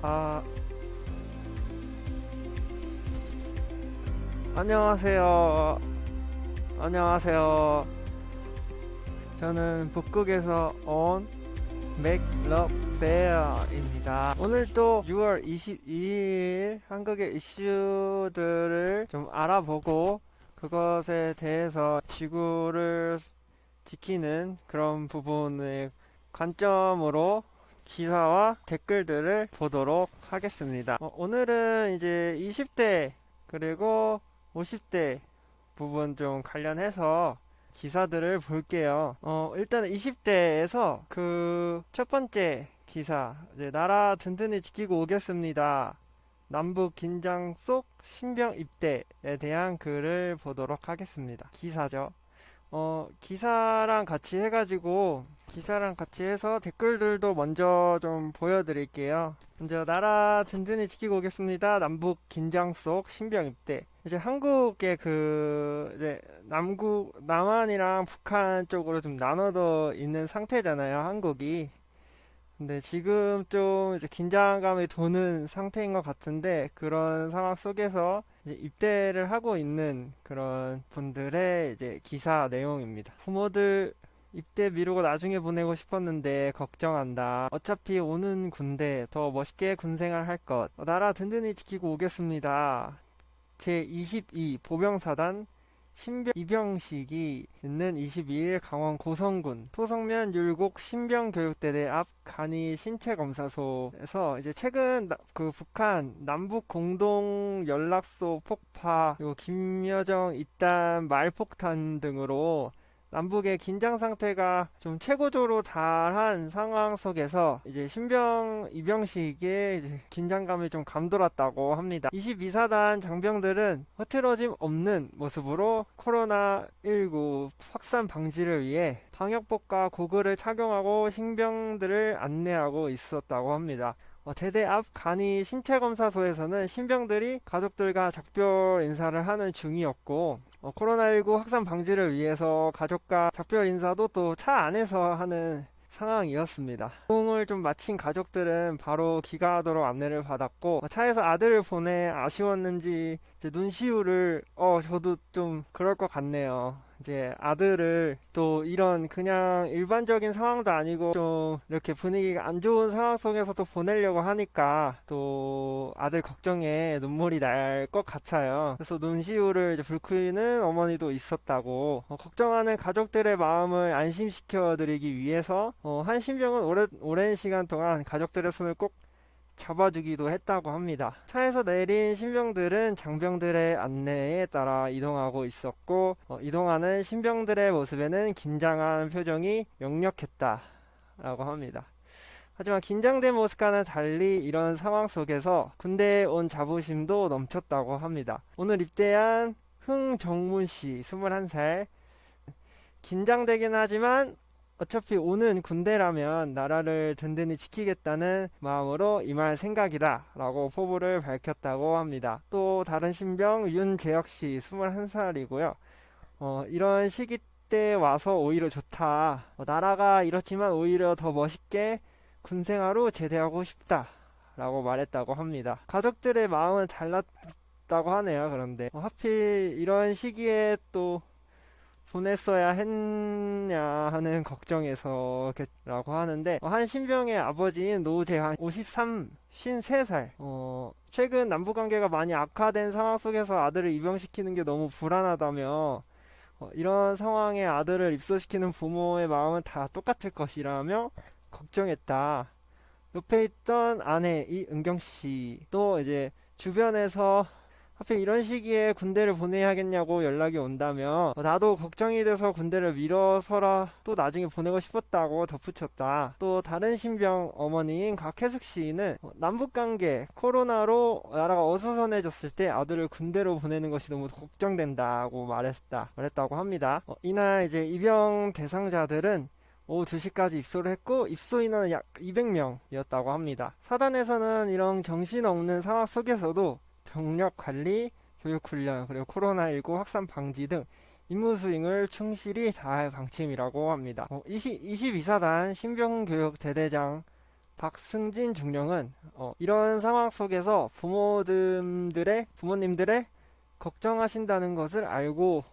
아, 안녕하세요. 안녕하세요. 저는 북극에서 온 맥럭베어입니다. 오늘 또 6월 22일 한국의 이슈들을 좀 알아보고 그것에 대해서 지구를 지키는 그런 부분의 관점으로 기사와 댓글들을 보도록 하겠습니다. 오늘은 이제 20대 그리고 50대 부분 좀 관련해서 기사들을 볼게요. 일단 20대에서 그 첫 번째 기사, 이제 나라 든든히 지키고 오겠습니다. 남북 긴장 속 신병 입대에 대한 글을 보도록 하겠습니다. 기사죠. 기사랑 같이 해서 댓글들도 먼저 좀 보여드릴게요. 먼저 나라 든든히 지키고 오겠습니다. 남북 긴장 속 신병 입대. 이제 한국의 이제 남한이랑 북한 쪽으로 좀 나눠져 있는 상태잖아요, 한국이. 근데 지금 좀 이제 긴장감이 도는 상태인 것 같은데 그런 상황 속에서 이제 입대를 하고 있는 그런 분들의 이제 기사 내용입니다. 부모들 입대 미루고 나중에 보내고 싶었는데 걱정한다. 어차피 오는 군대 더 멋있게 군생활 할 것. 나라 든든히 지키고 오겠습니다. 제22 보병사단 신병 입영식이 있는 22일 강원 고성군 토성면 율곡 신병교육대대 앞 간이 신체검사소에서 이제 최근 그 북한 남북 공동 연락소 폭파, 요 김여정 잇단 말폭탄 등으로 남북의 긴장 상태가 좀 최고조로 달한 상황 속에서 이제 신병 입영식에 이제 긴장감이 좀 감돌았다고 합니다. 22사단 장병들은 흐트러짐 없는 모습으로 코로나19 확산 방지를 위해 방역복과 고글을 착용하고 신병들을 안내하고 있었다고 합니다. 대대 앞 간이 신체검사소에서는 신병들이 가족들과 작별 인사를 하는 중이었고 코로나19 확산 방지를 위해서 가족과 작별 인사도 또 차 안에서 하는 상황이었습니다. 운동을 좀 마친 가족들은 바로 귀가하도록 안내를 받았고 차에서 아들을 보내 아쉬웠는지 이제 눈시울을 저도 좀 그럴 것 같네요. 이제 아들을 또 이런 그냥 일반적인 상황도 아니고 좀 이렇게 분위기가 안 좋은 상황 속에서 또 보내려고 하니까 또 아들 걱정에 눈물이 날 것 같아요. 그래서 눈시울을 이제 붉히는 어머니도 있었다고. 걱정하는 가족들의 마음을 안심시켜 드리기 위해서 한 신병은 오랜 시간 동안 가족들의 손을 꼭 잡아주기도 했다고 합니다. 차에서 내린 신병들은 장병들의 안내에 따라 이동하고 있었고 이동하는 신병들의 모습에는 긴장한 표정이 역력했다라고 합니다. 하지만 긴장된 모습과는 달리 이런 상황 속에서 군대에 온 자부심도 넘쳤다고 합니다. 오늘 입대한 흥정문 씨 21살, 긴장되긴 하지만 어차피 오는 군대라면 나라를 든든히 지키겠다는 마음으로 임할 생각이다 라고 포부를 밝혔다고 합니다. 또 다른 신병 윤재혁씨 21살이고요. 이런 시기 때 와서 오히려 좋다. 나라가 이렇지만 오히려 더 멋있게 군생활로 제대하고 싶다 라고 말했다고 합니다. 가족들의 마음은 달랐다고 하네요. 그런데 하필 이런 시기에 또 보냈어야 했냐 하는 걱정에서 라고 하는데 한 신병의 아버지인 노재환 53살 최근 남북관계가 많이 악화된 상황 속에서 아들을 입영시키는 게 너무 불안하다며 이런 상황에 아들을 입소시키는 부모의 마음은 다 똑같을 것이라며 걱정했다. 옆에 있던 아내 이은경씨도 이제 주변에서 하필 이런 시기에 군대를 보내야겠냐고 연락이 온다며 나도 걱정이 돼서 군대를 미뤄서라 또 나중에 보내고 싶었다고 덧붙였다. 또 다른 신병 어머니인 곽혜숙 씨는 남북관계 코로나로 나라가 어수선해졌을 때 아들을 군대로 보내는 것이 너무 걱정된다고 말했다고 합니다. 이날 이제 입영 대상자들은 오후 2시까지 입소를 했고 입소 인원은 약 200명이었다고 합니다. 사단에서는 이런 정신없는 상황 속에서도 병력 관리, 교육 훈련, 그리고 코로나19 확산 방지 등 임무 수행을 충실히 다할 방침이라고 합니다. 22사단 신병교육 대대장 박승진 중령은 이런 상황 속에서 부모님들의 걱정하신다는 것을 알고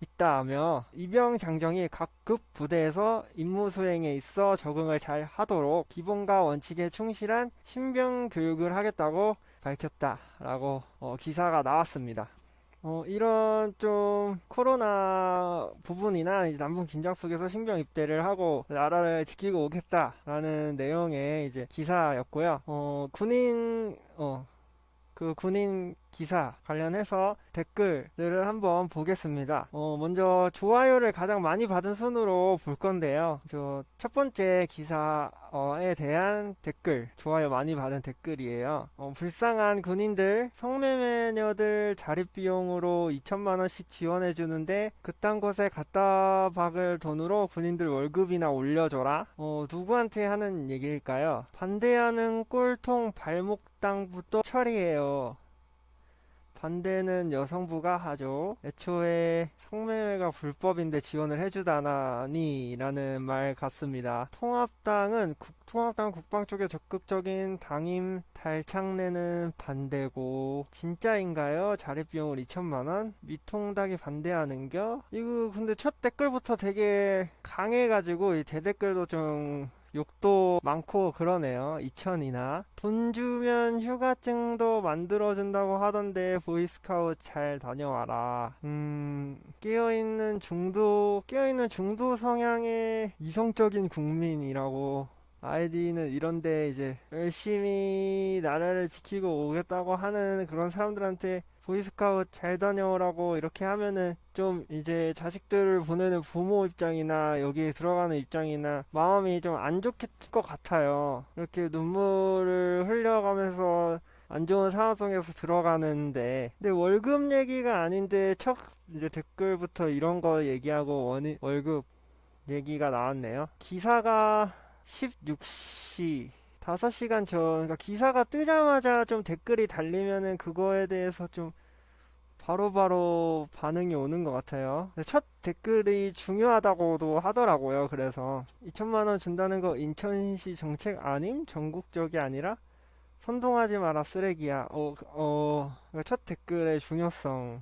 있다며 이병 장정이 각급 부대에서 임무 수행에 있어 적응을 잘 하도록 기본과 원칙에 충실한 신병 교육을 하겠다고 밝혔다라고 기사가 나왔습니다. 이런 좀 코로나 부분이나 이제 남북 긴장 속에서 신병 입대를 하고 나라를 지키고 오겠다라는 내용의 이제 기사였고요. 군인 기사 관련해서 댓글들을 한번 보겠습니다. 먼저 좋아요를 가장 많이 받은 순으로 볼 건데요. 첫 번째 기사에 대한 댓글, 좋아요 많이 받은 댓글이에요. 불쌍한 군인들, 성매매녀들 자립비용으로 2천만 원씩 지원해 주는데 그딴 곳에 갖다 박을 돈으로 군인들 월급이나 올려줘라. 누구한테 하는 얘기일까요? 반대하는 꼴통 발목당부터 처리해요. 반대는 여성부가 하죠. 애초에 성매매가 불법인데 지원을 해주다니 라는 말 같습니다. 통합당 국방 쪽에 적극적인 당임 달창내는 반대고 진짜인가요? 자립비용을 2천만원? 미통당이 반대하는겨? 이거 근데 첫 댓글부터 되게 강해가지고 이 대댓글도 좀 욕도 많고 그러네요. 2천이나 돈 주면 휴가증도 만들어준다고 하던데 보이스카우트 잘 다녀와라. 깨어있는 중도 성향의 이성적인 국민이라고 아이디는 이런데 이제 열심히 나라를 지키고 오겠다고 하는 그런 사람들한테 보이스카우트 잘 다녀오라고 이렇게 하면은 좀 이제 자식들을 보내는 부모 입장이나 여기에 들어가는 입장이나 마음이 좀 안 좋을 것 같아요. 이렇게 눈물을 흘려가면서 안 좋은 상황 속에서 들어가는데 근데 월급 얘기가 아닌데 첫 이제 댓글부터 이런 거 얘기하고 월급 얘기가 나왔네요. 기사가 16시 5시간 전, 그러니까 기사가 뜨자마자 좀 댓글이 달리면은 그거에 대해서 좀 바로바로 반응이 오는 것 같아요. 첫 댓글이 중요하다고도 하더라고요. 그래서 2천만 원 준다는 거 인천시 정책 아님? 전국적이 아니라? 선동하지 마라 쓰레기야. 첫 댓글의 중요성인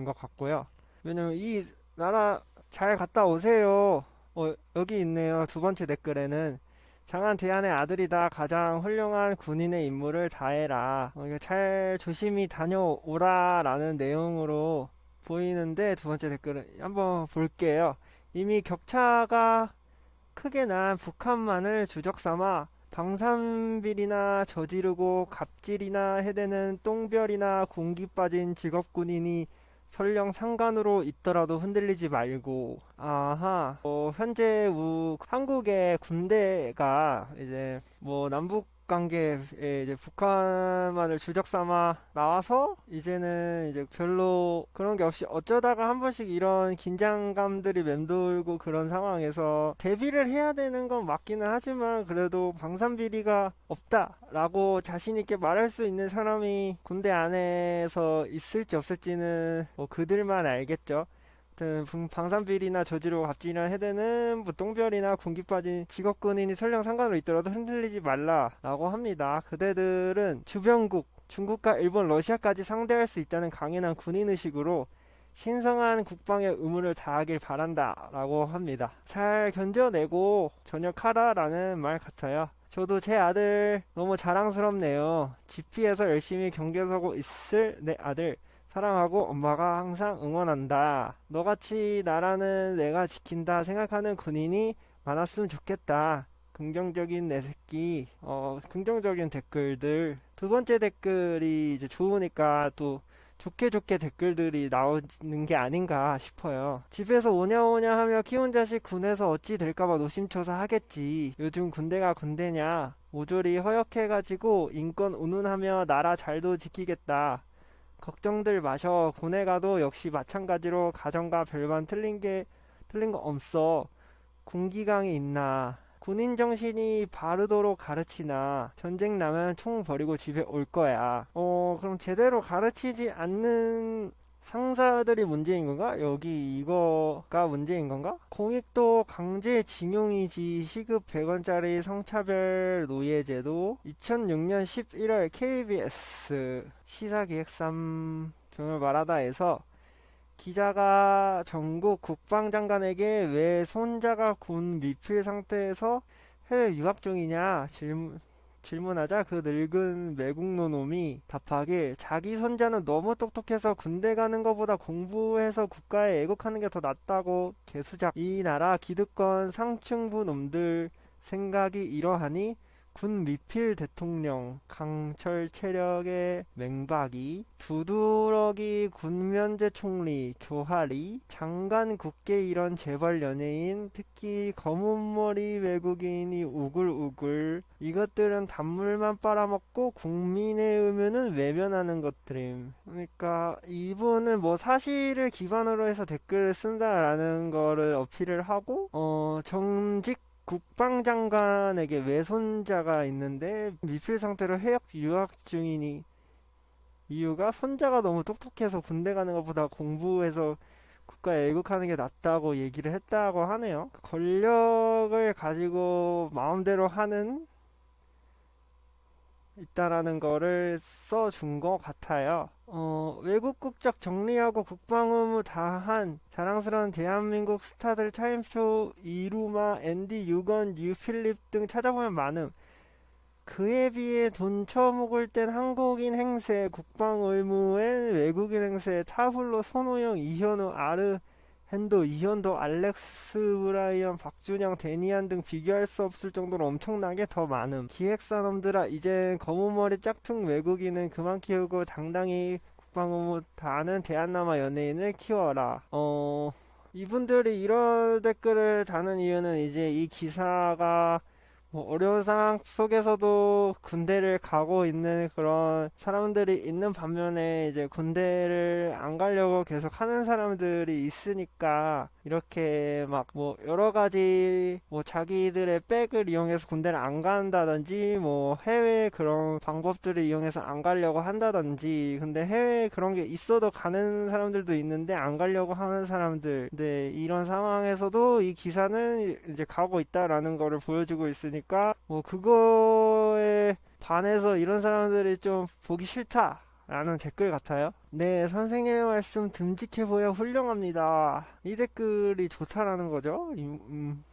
것 같고요. 왜냐면 이 나라 잘 갔다 오세요. 여기 있네요. 두 번째 댓글에는 장한 대한의 아들이다. 가장 훌륭한 군인의 임무를 다해라. 이거 잘 조심히 다녀오라 라는 내용으로 보이는데 두 번째 댓글은 한번 볼게요. 이미 격차가 크게 난 북한만을 주적 삼아 방산비리나 저지르고 갑질이나 해대는 똥별이나 공기 빠진 직업군인이 설령 상관으로 있더라도 흔들리지 말고. 아하. 현재 한국의 군대가 이제 뭐 남북 관계에 이제 북한만을 주적 삼아 나와서 이제는 이제 별로 그런 게 없이 어쩌다가 한 번씩 이런 긴장감들이 맴돌고 그런 상황에서 대비를 해야 되는 건 맞기는 하지만 그래도 방산비리가 없다라고 자신 있게 말할 수 있는 사람이 군대 안에서 있을지 없을지는 뭐 그들만 알겠죠. 방산비리나 저지르고 갑질이나 해대는 뭐 똥별이나 공기 빠진 직업군인이 설령 상관으로 있더라도 흔들리지 말라라고 합니다. 그대들은 주변국, 중국과 일본, 러시아까지 상대할 수 있다는 강인한 군인의식으로 신성한 국방의 의무를 다하길 바란다라고 합니다. 잘 견뎌내고 전역하라라는 말 같아요. 저도 제 아들 너무 자랑스럽네요. GP에서 열심히 경계서고 있을 내 아들 사랑하고 엄마가 항상 응원한다. 너같이 나라는 내가 지킨다 생각하는 군인이 많았으면 좋겠다. 긍정적인 내 새끼. 긍정적인 댓글들. 두 번째 댓글이 이제 좋으니까 또 좋게 댓글들이 나오는 게 아닌가 싶어요. 집에서 오냐 하며 키운 자식 군에서 어찌 될까봐 노심초사 하겠지. 요즘 군대가 군대냐. 모조리 허역해가지고 인권 운운하며 나라 잘도 지키겠다. 걱정들 마셔. 군에 가도 역시 마찬가지로 가정과 별반 틀린 거 없어. 군기강이 있나. 군인 정신이 바르도록 가르치나. 전쟁 나면 총 버리고 집에 올 거야. 그럼 제대로 가르치지 않는 상사들이 문제인 건가? 여기 이거가 문제인 건가? 공익도 강제징용이지. 시급 100원짜리 성차별 노예제도. 2006년 11월 KBS 시사기획3 등을 말하다에서 기자가 전국 국방장관에게 왜 손자가 군 미필 상태에서 해외 유학 중이냐 질문하자 그 늙은 외국노 놈이 답하길 자기 손자는 너무 똑똑해서 군대 가는 것보다 공부해서 국가에 애국하는 게 더 낫다고. 개수작. 이 나라 기득권 상층부 놈들 생각이 이러하니 군 미필 대통령 강철 체력의 맹박이 두드러기 군면제 총리 교활이 장관 국회 이런 재벌 연예인 특히 검은머리 외국인이 우글우글 이것들은 단물만 빨아먹고 국민의 의무는 외면하는 것들임. 그러니까 이분은 뭐 사실을 기반으로 해서 댓글을 쓴다라는 거를 어필을 하고 정직 국방장관에게 외손자가 있는데 미필 상태로 해역 유학 중이니 이유가 손자가 너무 똑똑해서 군대 가는 것보다 공부해서 국가에 애국하는 게 낫다고 얘기를 했다고 하네요. 권력을 가지고 마음대로 하는 있다라는 거를 써준 것 같아요. 외국 국적 정리하고 국방 의무 다한 자랑스러운 대한민국 스타들 차인표, 이루마, 앤디, 유건, 유필립 등 찾아보면 많음. 그에 비해 돈 처먹을 땐 한국인 행세, 국방 의무엔 외국인 행세, 타블로, 손호영, 이현우, 아르, 핸도, 이현도, 알렉스 브라이언, 박준영, 데니안 등 비교할 수 없을 정도로 엄청나게 더 많음. 기획사놈들아 이젠 검은머리 짝퉁 외국인은 그만 키우고 당당히 국방 의무 다하는 대한남아 연예인을 키워라. 이분들이 이런 댓글을 다는 이유는 이제 이 기사가 뭐 어려운 상황 속에서도 군대를 가고 있는 그런 사람들이 있는 반면에 이제 군대를 안 가려고 계속 하는 사람들이 있으니까 이렇게 막 뭐 여러 가지 뭐 자기들의 백을 이용해서 군대를 안 간다든지 뭐 해외 그런 방법들을 이용해서 안 가려고 한다든지. 근데 해외에 그런 게 있어도 가는 사람들도 있는데 안 가려고 하는 사람들. 근데 이런 상황에서도 이 기사는 이제 가고 있다라는 거를 보여주고 있으니까 뭐 그거에 반해서 이런 사람들이 좀 보기 싫다 라는 댓글 같아요. 네, 선생님의 말씀 듬직해 보여 훌륭합니다. 이 댓글이 좋다라는 거죠.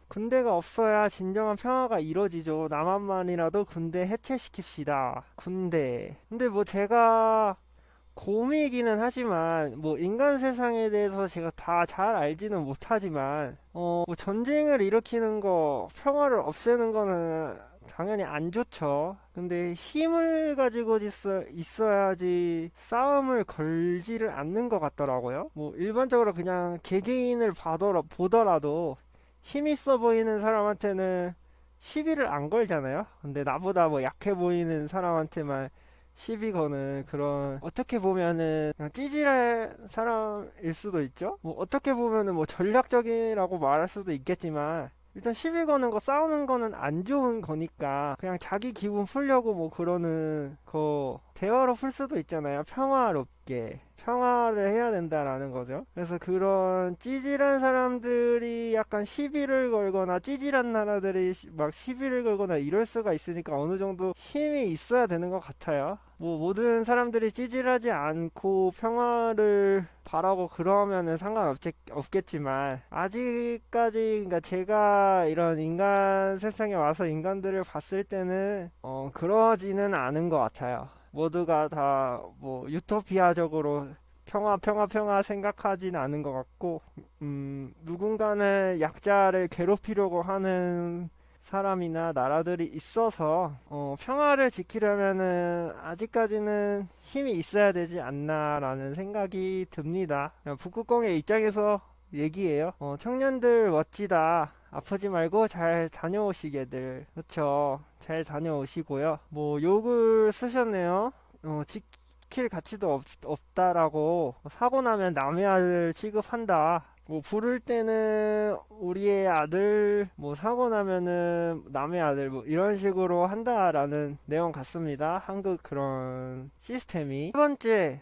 군대가 없어야 진정한 평화가 이루어지죠. 남한만이라도 군대 해체시킵시다. 군대. 근데 뭐 제가 곰이기는 하지만 뭐 인간 세상에 대해서 제가 다 잘 알지는 못하지만 뭐 전쟁을 일으키는 거, 평화를 없애는 거는 당연히 안 좋죠. 근데 힘을 가지고 있어야지 싸움을 걸지를 않는 것 같더라고요. 뭐 일반적으로 그냥 개개인을 보더라도 힘 있어 보이는 사람한테는 시비를 안 걸잖아요. 근데 나보다 뭐 약해 보이는 사람한테만 시비 거는 그런, 어떻게 보면은 그냥 찌질할 사람일 수도 있죠. 뭐 어떻게 보면은 뭐 전략적이라고 말할 수도 있겠지만 일단 시비 거는 거, 싸우는 거는 안 좋은 거니까 그냥 자기 기분 풀려고 뭐 그러는 거 대화로 풀 수도 있잖아요. 평화롭게 평화를 해야 된다라는 거죠. 그래서 그런 찌질한 사람들이 약간 시비를 걸거나 찌질한 나라들이 막 시비를 걸거나 이럴 수가 있으니까 어느 정도 힘이 있어야 되는 것 같아요. 뭐 모든 사람들이 찌질하지 않고 평화를 바라고 그러면은 상관없겠지만 아직까지, 그러니까 제가 이런 인간 세상에 와서 인간들을 봤을 때는 그러지는 않은 것 같아요. 모두가 다 뭐 유토피아적으로 평화 생각하진 않은 것 같고, 누군가는 약자를 괴롭히려고 하는 사람이나 나라들이 있어서 평화를 지키려면은 아직까지는 힘이 있어야 되지 않나라는 생각이 듭니다. 북극공의 입장에서 얘기해요. 청년들 멋지다. 아프지 말고 잘 다녀오시게들. 그렇죠. 잘 다녀오시고요. 뭐 욕을 쓰셨네요. 지킬 가치도 없다라고. 사고 나면 남의 아들 취급한다. 뭐 부를 때는 우리의 아들, 뭐 사고 나면은 남의 아들, 뭐 이런 식으로 한다라는 내용 같습니다. 한국 그런 시스템이. 세 번째,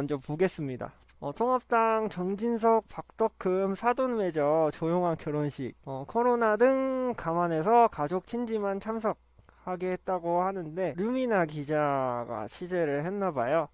먼저 보겠습니다. 통합당 정진석, 박덕흠 사돈 맺어 조용한 결혼식. 코로나 등 감안해서 가족 친지만 참석하게 했다고 하는데 류미나 기자가 취재를 했나봐요.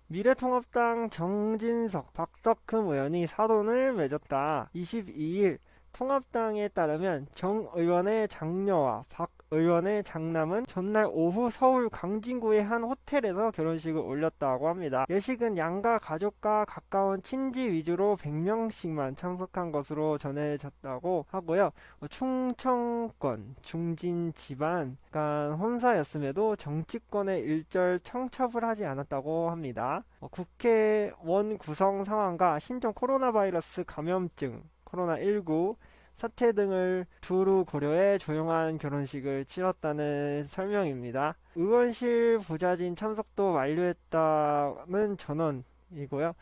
미래통합당 정진석, 박덕흠 의원이 사돈을 맺었다. 22일 통합당에 따르면 정 의원의 장녀와 박 의원의 장남은 전날 오후 서울 광진구의 한 호텔에서 결혼식을 올렸다고 합니다. 예식은 양가 가족과 가까운 친지 위주로 100명씩만 참석한 것으로 전해졌다고 하고요. 충청권 중진 집안 간 혼사였음에도 정치권의 일절 청첩을 하지 않았다고 합니다. 국회원 구성 상황과 신종 코로나 바이러스 감염증, 코로나19 사태 등을 두루 고려해 조용한 결혼식을 치렀다는 설명입니다. 의원실 보좌진 참석도 완료했다는 전언이고요.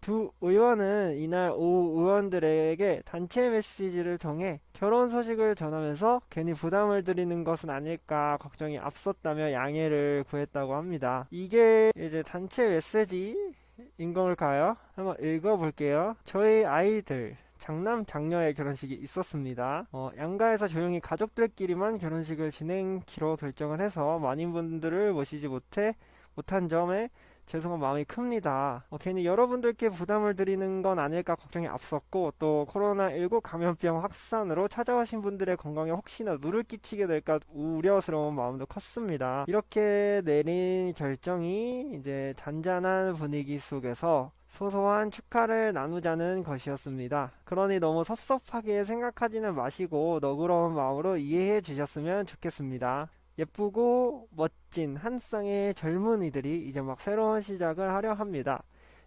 두 의원은 이날 오후 의원들에게 단체 메시지를 통해 결혼 소식을 전하면서 괜히 부담을 드리는 것은 아닐까 걱정이 앞섰다며 양해를 구했다고 합니다. 이게 이제 단체 메시지인 걸까요? 한번 읽어볼게요. 저희 아이들 장남 장녀의 결혼식이 있었습니다. 양가에서 조용히 가족들끼리만 결혼식을 진행키로 결정을 해서 많은 분들을 모시지 못한 점에 죄송한 마음이 큽니다. 괜히 여러분들께 부담을 드리는 건 아닐까 걱정이 앞섰고 또 코로나19 감염병 확산으로 찾아오신 분들의 건강에 혹시나 누를 끼치게 될까 우려스러운 마음도 컸습니다. 이렇게 내린 결정이 이제 잔잔한 분위기 속에서 소소한 축하를 나누자는 것이었습니다. 그러니 너무 섭섭하게 생각하지는 마시고 너그러운 마음으로 이해해 주셨으면 좋겠습니다. 예쁘고 멋진 한 쌍의 젊은이들이 이제 막 새로운 시작을 하려 합니다.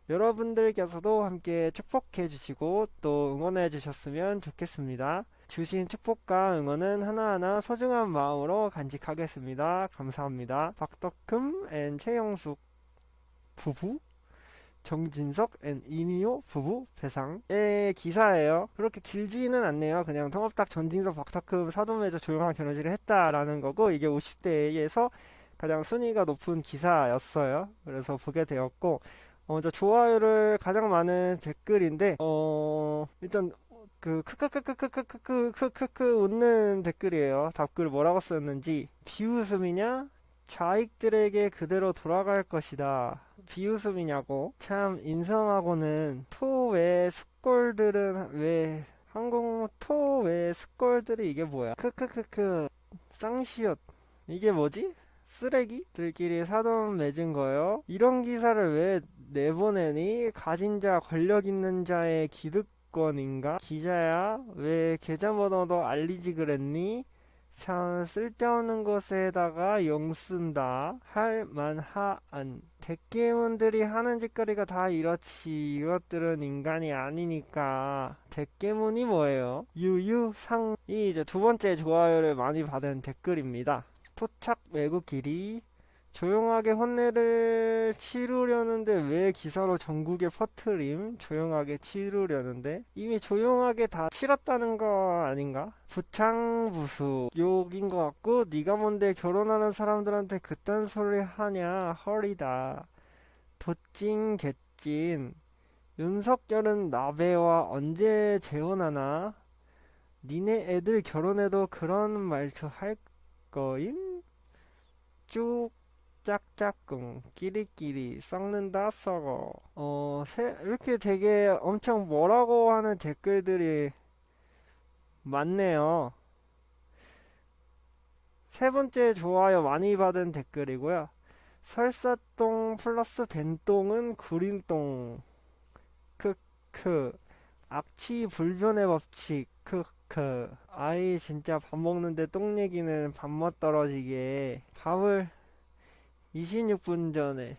여러분들께서도 함께 축복해 주시고 또 응원해 주셨으면 좋겠습니다. 주신 축복과 응원은 하나하나 소중한 마음으로 간직하겠습니다. 감사합니다. 박덕흠 앤 최영숙 부부, 정진석 앤 이미호 부부 배상의 기사예요. 그렇게 길지는 않네요. 그냥 통합당 정진석 박덕흠 사돈매저 조용한 결혼식을 했다라는 거고 이게 50대에서 가장 순위가 높은 기사였어요. 그래서 보게 되었고 먼저 좋아요를 가장 많은 댓글인데 일단 그 크크크크크크크크크크 웃는 댓글이에요. 답글 뭐라고 썼는지 비웃음이냐? 좌익들에게 그대로 돌아갈 것이다. 비웃음이냐고. 참 인성하고는 토 외 숫골들은 왜 한국 토 외 숫골들이 이게 뭐야? 크크크크 쌍시옷 이게 뭐지? 쓰레기들끼리 사돈 맺은 거요. 이런 기사를 왜 내보내니? 가진 자, 권력 있는 자의 기득권인가? 기자야, 왜 계좌번호도 알리지 그랬니? 참 쓸데없는 것에다가 용 쓴다. 할 만하안. 대깨문들이 하는 짓거리가 다 이렇지. 이것들은 인간이 아니니까. 대깨문이 뭐예요? 유유상이 이제 두 번째 좋아요를 많이 받은 댓글입니다. 토착 외국길이 조용하게 혼내를 치르려는데 왜 기사로 전국에 퍼트림? 조용하게 치르려는데 이미 조용하게 다 치렀다는 거 아닌가? 부창부수 욕인 것 같고 네가 뭔데 결혼하는 사람들한테 그딴 소리 하냐? 헐이다. 도찐 개찐 윤석열은 나배와 언제 재혼하나? 니네 애들 결혼해도 그런 말투 할 거임? 쭉 짝짝꿍 끼리끼리 썩는다 썩어. 이렇게 되게 엄청 뭐라고 하는 댓글들이 많네요. 세 번째 좋아요 많이 받은 댓글이고요. 설사똥 플러스 된똥은 구린똥. 크크. 악취 불변의 법칙. 크크. 아이 진짜 밥 먹는데 똥 얘기는 밥맛 떨어지게. 밥을 26분 전에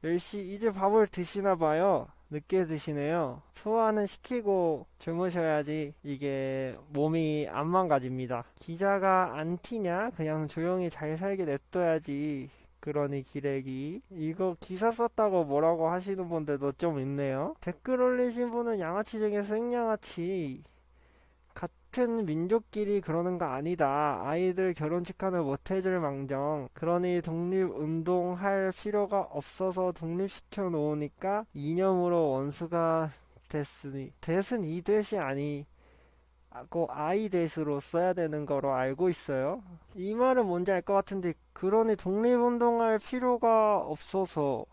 10시 이제 밥을 드시나 봐요. 늦게 드시네요. 소화는 시키고 주무셔야지 이게 몸이 안 망가집니다. 기자가 안 튀냐? 그냥 조용히 잘 살게 냅둬야지. 그러니 기레기. 이거 기사 썼다고 뭐라고 하시는 분들도 좀 있네요. 댓글 올리신 분은 양아치 중에 생양아치. 같은 민족끼리 그러는 거 아니다. 아이들 결혼 축하는 못 해줄 망정. 그러니 독립운동할 필요가 없어서 독립시켜 놓으니까 이념으로 원수가 됐으니. 됐은 이 됐이 아니고 아이 됐으로 써야 되는 거로 알고 있어요. 이 말은 뭔지 알 것 같은데 그러니 독립운동할 필요가 없어서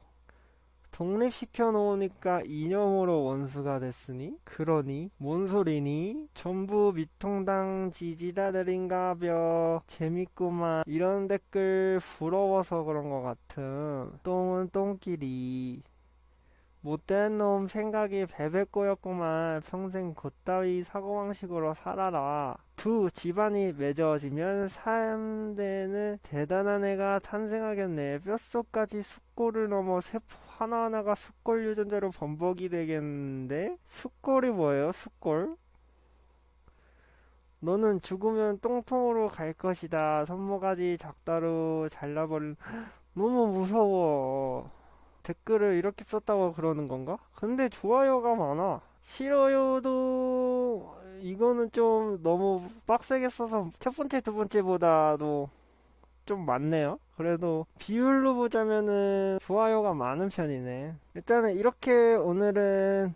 독립시켜 놓으니까 이념으로 원수가 됐으니? 그러니? 뭔 소리니? 전부 미통당 지지자들인가벼. 재밌구만. 이런 댓글 부러워서 그런 것 같음. 똥은 똥끼리. 못된 놈 생각이 베베 꼬였구만. 평생 곧따위 사고방식으로 살아라. 두, 집안이 맺어지면 3대는 대단한 애가 탄생하겠네. 뼛속까지 숙골을 넘어 세포 하나하나가 숙골 유전자로 번복이 되겠는데? 숙골이 뭐예요? 숙골? 너는 죽으면 똥통으로 갈 것이다. 손모가지 작다로 잘라버릴. 너무 무서워. 댓글을 이렇게 썼다고 그러는 건가? 근데 좋아요가 많아. 싫어요도 이거는 좀 너무 빡세게 써서 첫 번째, 두 번째보다도 좀 많네요. 그래도 비율로 보자면은 좋아요가 많은 편이네. 일단은 이렇게 오늘은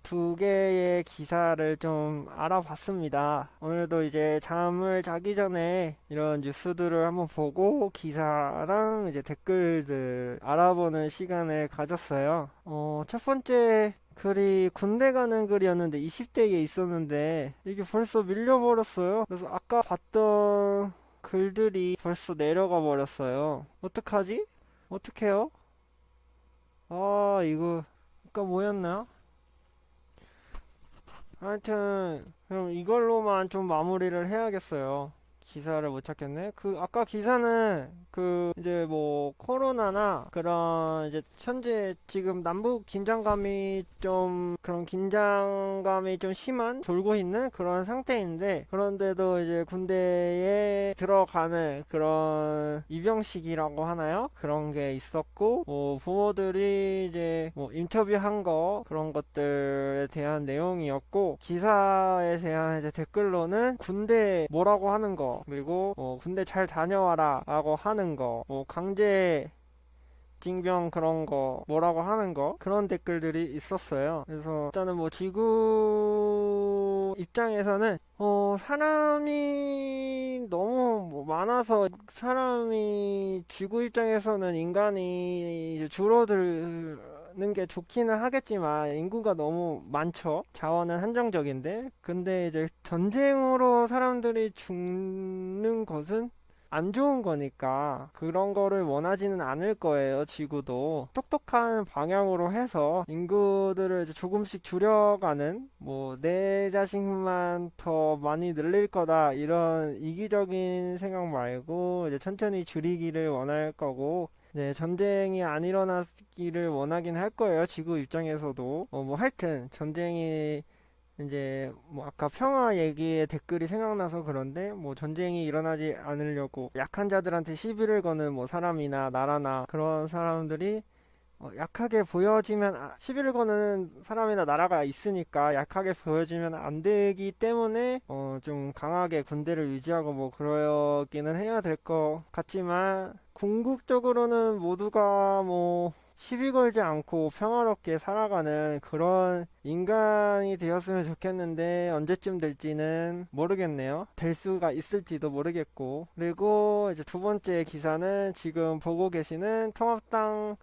두 개의 기사를 좀 알아봤습니다. 오늘도 이제 잠을 자기 전에 이런 뉴스들을 한번 보고 기사랑 이제 댓글들 알아보는 시간을 가졌어요. 첫 번째 글이 군대 가는 글이었는데 20대에 있었는데 이게 벌써 밀려버렸어요. 그래서 아까 봤던 글들이 벌써 내려가 버렸어요. 어떡하지? 어떡해요? 아, 이거, 아까 뭐였나? 하여튼, 그럼 이걸로만 좀 마무리를 해야겠어요. 기사를 못 찾겠네. 아까 기사는, 이제 뭐, 코로나나, 그런, 이제, 현재 지금 남북 긴장감이 그런 긴장감이 좀 심한, 돌고 있는 그런 상태인데, 그런데도 이제 군대에 들어가는 그런 입영식이라고 하나요? 그런 게 있었고, 뭐, 부모들이 이제, 뭐, 인터뷰한 거, 그런 것들에 대한 내용이었고, 기사에 대한 이제 댓글로는 군대 뭐라고 하는 거, 그리고 군대 잘 다녀와라 라고 하는 거, 뭐 강제 징병 그런 거 뭐라고 하는 거, 그런 댓글들이 있었어요. 그래서 일단은 뭐 지구 입장에서는 사람이 너무 뭐 많아서 사람이 지구 입장에서는 인간이 이제 줄어드는 게 좋기는 하겠지만 인구가 너무 많죠. 자원은 한정적인데. 근데 이제 전쟁으로 사람들이 죽는 것은 안 좋은 거니까 그런 거를 원하지는 않을 거예요. 지구도 똑똑한 방향으로 해서 인구들을 이제 조금씩 줄여가는, 뭐 내 자식만 더 많이 늘릴 거다 이런 이기적인 생각 말고 이제 천천히 줄이기를 원할 거고, 네, 전쟁이 안 일어나기를 원하긴 할 거예요. 지구 입장에서도. 뭐 하여튼 전쟁이 이제 뭐 아까 평화 얘기의 댓글이 생각나서 그런데, 뭐 전쟁이 일어나지 않으려고 약한 자들한테 시비를 거는 뭐 사람이나 나라나 그런 사람들이 약하게 보여지면, 시비를 거는 사람이나 나라가 있으니까 약하게 보여지면 안 되기 때문에 좀 강하게 군대를 유지하고 뭐 그러기는 해야 될 것 같지만, 궁극적으로는 모두가 뭐 시비 걸지 않고 평화롭게 살아가는 그런 인간이 되었으면 좋겠는데, 언제쯤 될지는 모르겠네요. 될 수가 있을지도 모르겠고. 그리고 이제 두 번째 기사는 지금 보고 계시는 통합당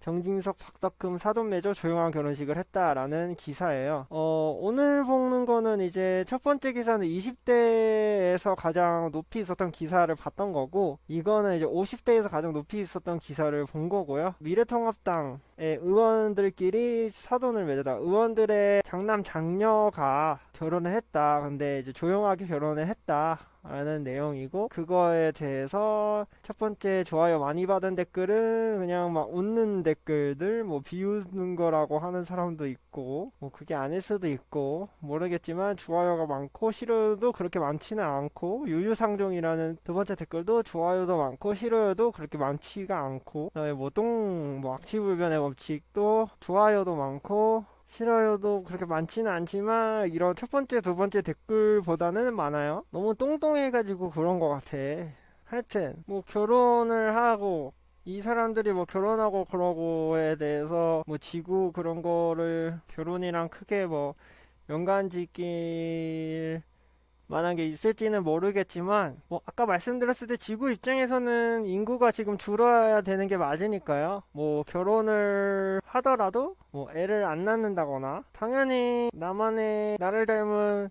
정진석 박덕흠 사돈매조 조용한 결혼식을 했다라는 기사예요. 오늘 보는 거는 이제 첫 번째 기사는 20대에서 가장 높이 있었던 기사를 봤던 거고, 이거는 이제 50대에서 가장 높이 있었던 기사를 본 거고요. 미래통합당의 의원들끼리 사돈을 맺었다. 의원들의 장남 장녀가 결혼을 했다. 근데 이제 조용하게 결혼을 했다 라는 내용이고, 그거에 대해서 첫 번째 좋아요 많이 받은 댓글은 그냥 막 웃는 댓글들, 뭐 비웃는 거라고 하는 사람도 있고, 뭐 그게 아닐 수도 있고 모르겠지만, 좋아요가 많고 싫어요도 그렇게 많지는 않고, 유유상종이라는 두 번째 댓글도 좋아요도 많고 싫어요도 그렇게 많지가 않고, 그다음에 뭐 악취불변의 법칙도 좋아요도 많고 싫어요도 그렇게 많지는 않지만, 이런 첫 번째, 두 번째 댓글보다는 많아요. 너무 똥똥해가지고 그런 것 같아. 하여튼, 뭐 결혼을 하고, 이 사람들이 뭐 결혼하고 그러고에 대해서 뭐 지구 그런 거를 결혼이랑 크게 뭐 연관 짓길 만한 게 있을지는 모르겠지만, 뭐 아까 말씀드렸을 때 지구 입장에서는 인구가 지금 줄어야 되는 게 맞으니까요. 뭐 결혼을 하더라도 뭐 애를 안 낳는다거나, 당연히 나를 닮은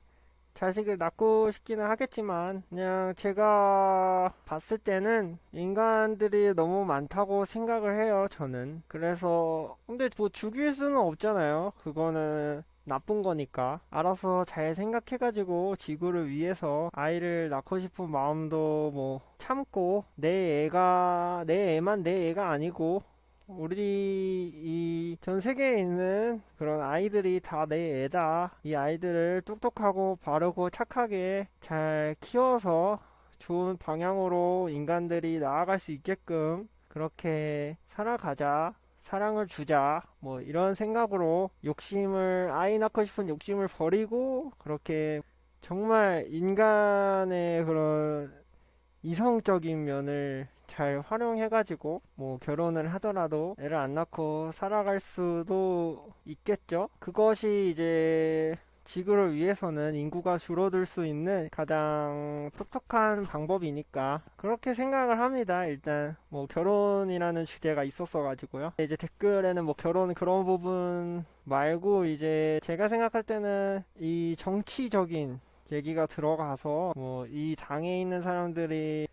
자식을 낳고 싶기는 하겠지만, 그냥 제가 봤을 때는 인간들이 너무 많다고 생각을 해요, 저는. 그래서 근데 뭐 죽일 수는 없잖아요. 그거는 나쁜 거니까 알아서 잘 생각해가지고 지구를 위해서 아이를 낳고 싶은 마음도 뭐 참고, 내 애만 내 애가 아니고 우리 이 전 세계에 있는 그런 아이들이 다 내 애다. 이 아이들을 똑똑하고 바르고 착하게 잘 키워서 좋은 방향으로 인간들이 나아갈 수 있게끔 그렇게 살아가자. 사랑을 주자. 뭐 이런 생각으로 아이 낳고 싶은 욕심을 버리고, 그렇게 정말 인간의 그런 이성적인 면을 잘 활용해가지고 뭐 결혼을 하더라도 애를 안 낳고 살아갈 수도 있겠죠. 그것이 이제 지구를 위해서는 인구가 줄어들 수 있는 가장 똑똑한 방법이니까 그렇게 생각을 합니다. 일단 뭐 결혼이라는 주제가 있었어 가지고요. 이제 댓글에는 뭐 결혼 그런 부분 말고, 이제 제가 생각할 때는 이 정치적인 얘기가 들어가서 뭐 이 당에 있는 사람들이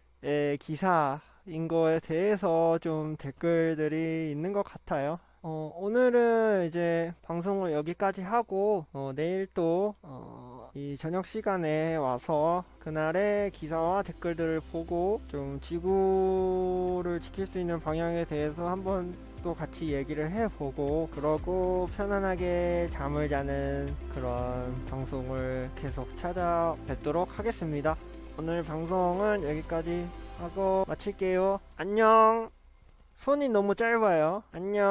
기사인 거에 대해서 좀 댓글들이 있는 것 같아요. 오늘은 이제 방송을 여기까지 하고, 내일 또 이 저녁 시간에 와서 그날의 기사와 댓글들을 보고 좀 지구를 지킬 수 있는 방향에 대해서 한번 또 같이 얘기를 해보고, 그러고 편안하게 잠을 자는 그런 방송을 계속 찾아뵙도록 하겠습니다. 오늘 방송은 여기까지 하고 마칠게요. 안녕. 손이 너무 짧아요. 안녕.